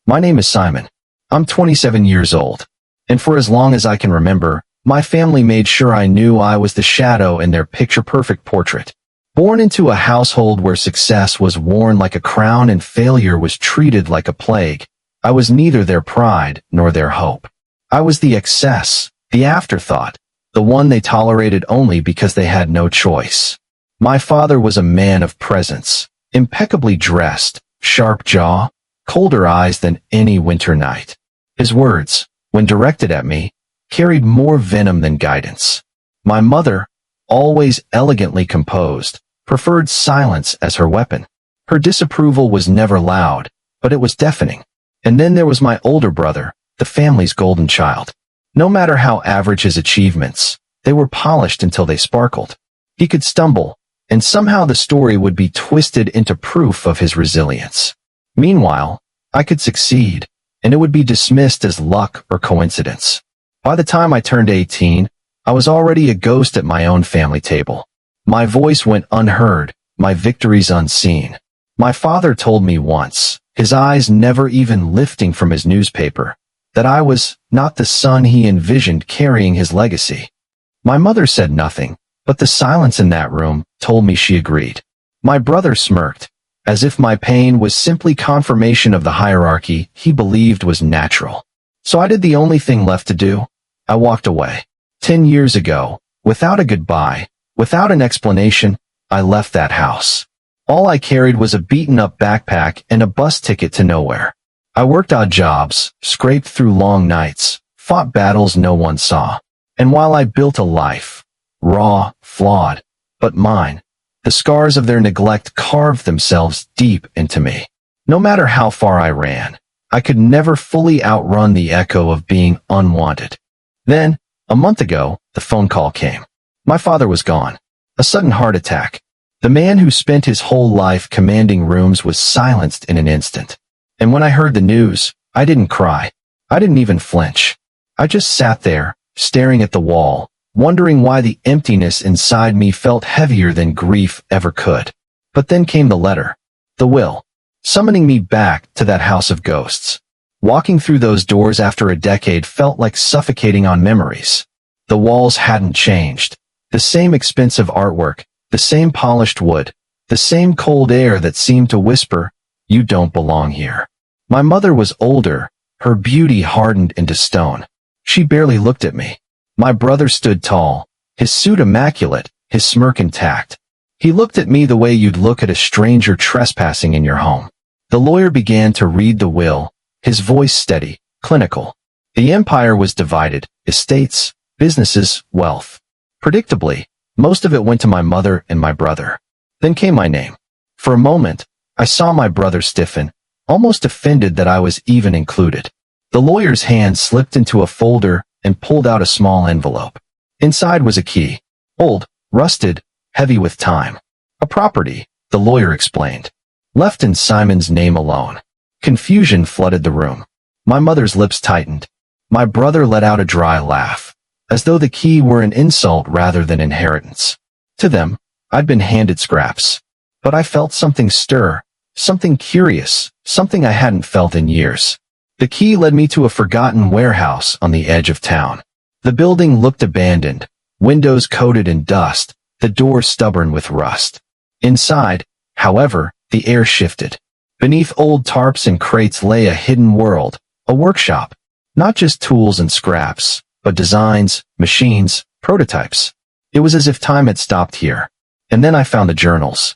My name is Simon. I'm 27 years old. And for as long as I can remember, my family made sure I knew I was the shadow in their picture-perfect portrait. Born into a household where success was worn like a crown and failure was treated like a plague, I was neither their pride nor their hope. I was the excess, the afterthought, the one they tolerated only because they had no choice. My father was a man of presence, impeccably dressed, sharp jaw, colder eyes than any winter night. His words, when directed at me, carried more venom than guidance. My mother, always elegantly composed, preferred silence as her weapon. Her disapproval was never loud, but it was deafening. And then there was my older brother, the family's golden child. No matter how average his achievements, they were polished until they sparkled. He could stumble, and somehow the story would be twisted into proof of his resilience. Meanwhile, I could succeed, and it would be dismissed as luck or coincidence. By the time I turned 18, I was already a ghost at my own family table. My voice went unheard, my victories unseen. My father told me once, his eyes never even lifting from his newspaper, that I was not the son he envisioned carrying his legacy. My mother said nothing, but the silence in that room told me she agreed. My brother smirked, as if my pain was simply confirmation of the hierarchy he believed was natural. So I did the only thing left to do. I walked away. 10 years ago, without a goodbye, without an explanation, I left that house. All I carried was a beaten-up backpack and a bus ticket to nowhere. I worked odd jobs, scraped through long nights, fought battles no one saw. And while I built a life, raw, flawed, but mine, the scars of their neglect carved themselves deep into me. No matter how far I ran, I could never fully outrun the echo of being unwanted. Then, a month ago, the phone call came. My father was gone. A sudden heart attack. The man who spent his whole life commanding rooms was silenced in an instant. And when I heard the news, I didn't cry. I didn't even flinch. I just sat there, staring at the wall, wondering why the emptiness inside me felt heavier than grief ever could. But then came the letter. The will. Summoning me back to that house of ghosts. Walking through those doors after a decade felt like suffocating on memories. The walls hadn't changed. The same expensive artwork, the same polished wood, the same cold air that seemed to whisper, "You don't belong here." My mother was older, her beauty hardened into stone. She barely looked at me. My brother stood tall, his suit immaculate, his smirk intact. He looked at me the way you'd look at a stranger trespassing in your home. The lawyer began to read the will, his voice steady, clinical. The empire was divided, estates, businesses, wealth. Predictably, most of it went to my mother and my brother. Then came my name. For a moment, I saw my brother stiffen, almost offended that I was even included. The lawyer's hand slipped into a folder and pulled out a small envelope. Inside was a key. Old, rusted, heavy with time. A property, the lawyer explained. Left in Simon's name alone. Confusion flooded the room. My mother's lips tightened. My brother let out a dry laugh, as though the key were an insult rather than inheritance. To them, I'd been handed scraps. But I felt something stir, something curious, something I hadn't felt in years. The key led me to a forgotten warehouse on the edge of town. The building looked abandoned, windows coated in dust, the door stubborn with rust. Inside, however, the air shifted. Beneath old tarps and crates lay a hidden world, a workshop. Not just tools and scraps, but designs, machines, prototypes. It was as if time had stopped here. And then I found the journals.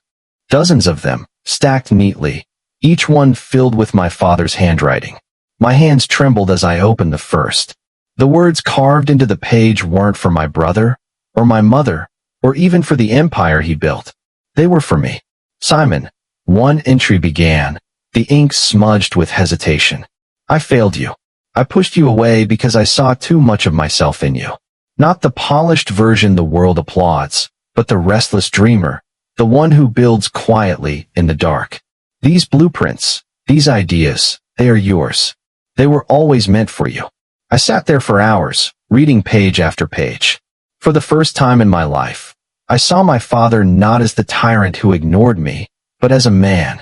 Dozens of them, stacked neatly, each one filled with my father's handwriting. My hands trembled as I opened the first. The words carved into the page weren't for my brother, or my mother, or even for the empire he built. They were for me. Simon, one entry began, the ink smudged with hesitation. I failed you. I pushed you away because I saw too much of myself in you. Not the polished version the world applauds, but the restless dreamer, the one who builds quietly in the dark. These blueprints, these ideas, they are yours. They were always meant for you. I sat there for hours, reading page after page. For the first time in my life, I saw my father not as the tyrant who ignored me, but as a man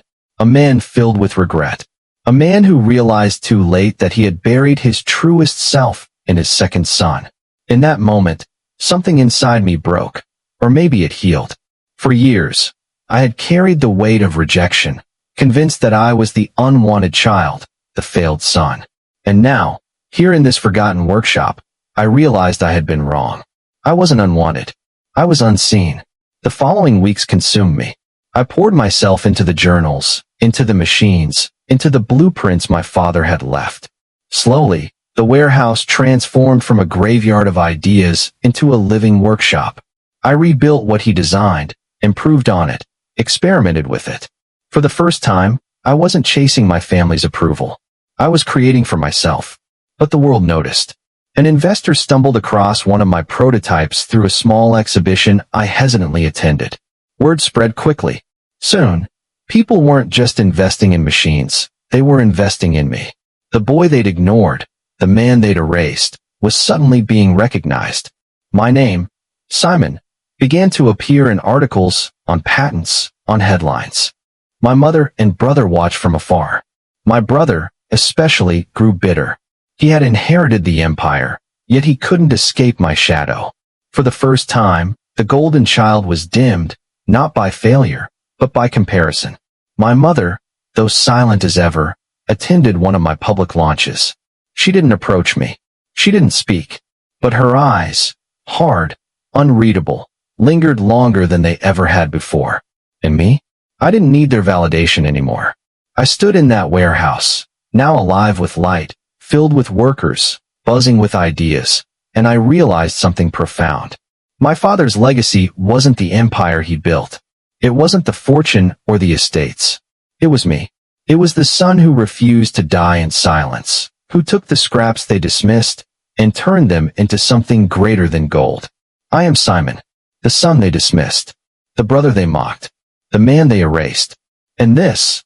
filled with regret, A man who realized too late that he had buried his truest self in his second son. In that moment, something inside me broke, or maybe it healed. For years, I had carried the weight of rejection, convinced that I was the unwanted child, the failed son. And now, here in this forgotten workshop, I realized I had been wrong. I wasn't unwanted. I was unseen. The following weeks consumed me. I poured myself into the journals, into the machines, into the blueprints my father had left. Slowly, the warehouse transformed from a graveyard of ideas into a living workshop. I rebuilt what he designed, improved on it, experimented with it. For the first time, I wasn't chasing my family's approval. I was creating for myself. But the world noticed. An investor stumbled across one of my prototypes through a small exhibition I hesitantly attended. Word spread quickly. Soon, people weren't just investing in machines, they were investing in me. The boy they'd ignored, the man they'd erased, was suddenly being recognized. My name, Simon, began to appear in articles, on patents, on headlines. My mother and brother watched from afar. My brother, especially, grew bitter. He had inherited the empire, yet he couldn't escape my shadow. For the first time, the golden child was dimmed, not by failure, but by comparison. My mother, though silent as ever, attended one of my public launches. She didn't approach me. She didn't speak. But her eyes, hard, unreadable, lingered longer than they ever had before. And me? I didn't need their validation anymore. I stood in that warehouse, now alive with light, filled with workers, buzzing with ideas, and I realized something profound. My father's legacy wasn't the empire he built. It wasn't the fortune or the estates. It was me. It was the son who refused to die in silence, who took the scraps they dismissed and turned them into something greater than gold. I am Simon, the son they dismissed, the brother they mocked, the man they erased. And this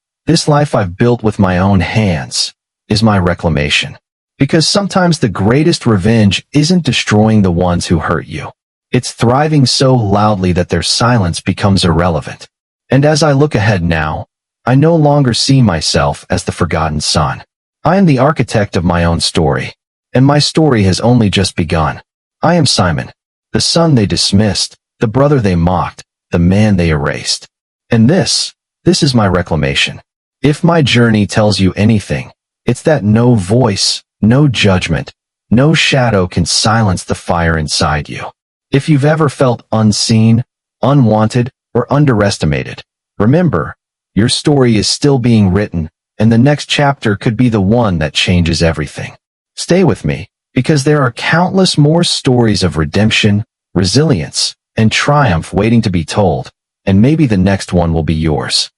life I've built with my own hands, is my reclamation. Because sometimes the greatest revenge isn't destroying the ones who hurt you. It's thriving so loudly that their silence becomes irrelevant. And as I look ahead now, I no longer see myself as the forgotten son. I am the architect of my own story. And my story has only just begun. I am Simon, the son they dismissed, the brother they mocked, the man they erased. And this is my reclamation. If my journey tells you anything, it's that no voice, no judgment, no shadow can silence the fire inside you. If you've ever felt unseen, unwanted, or underestimated, remember, your story is still being written, and the next chapter could be the one that changes everything. Stay with me, because there are countless more stories of redemption, resilience, and triumph waiting to be told, and maybe the next one will be yours.